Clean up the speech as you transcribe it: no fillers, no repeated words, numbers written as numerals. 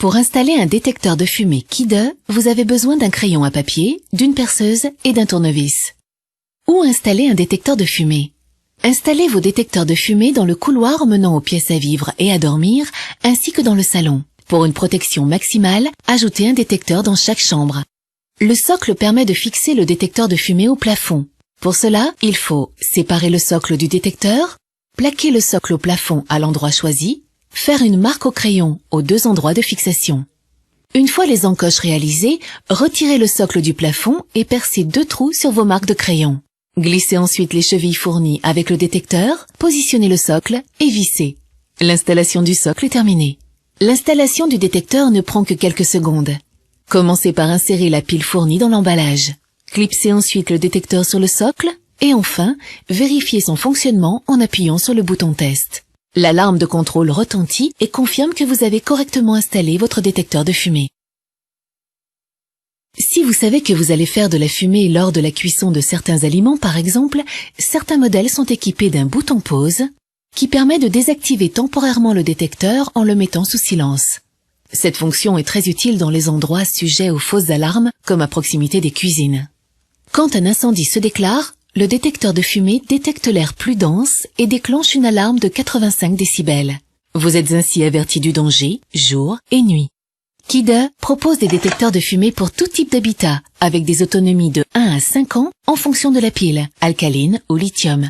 Pour installer un détecteur de fumée KIDE, vous avez besoin d'un crayon à papier, d'une perceuse et d'un tournevis. Où installer un détecteur de fumée? Installez vos détecteurs de fumée dans le couloir menant aux pièces à vivre et à dormir, ainsi que dans le salon. Pour une protection maximale, ajoutez un détecteur dans chaque chambre. Le socle permet de fixer le détecteur de fumée au plafond. Pour cela, il faut séparer le socle du détecteur, plaquer le socle au plafond à l'endroit choisi, faire une marque au crayon aux 2 endroits de fixation. Une fois les encoches réalisées, retirez le socle du plafond et percez 2 trous sur vos marques de crayon. Glissez ensuite les chevilles fournies avec le détecteur, positionnez le socle et vissez. L'installation du socle est terminée. L'installation du détecteur ne prend que quelques secondes. Commencez par insérer la pile fournie dans l'emballage. Clipsez ensuite le détecteur sur le socle et enfin, vérifiez son fonctionnement en appuyant sur le bouton test. L'alarme de contrôle retentit et confirme que vous avez correctement installé votre détecteur de fumée. Si vous savez que vous allez faire de la fumée lors de la cuisson de certains aliments par exemple, certains modèles sont équipés d'un bouton pause qui permet de désactiver temporairement le détecteur en le mettant sous silence. Cette fonction est très utile dans les endroits sujets aux fausses alarmes, comme à proximité des cuisines. Quand un incendie se déclare, le détecteur de fumée détecte l'air plus dense et déclenche une alarme de 85 décibels. Vous êtes ainsi averti du danger, jour et nuit. KIDE propose des détecteurs de fumée pour tout type d'habitat, avec des autonomies de 1 à 5 ans en fonction de la pile, alcaline ou lithium.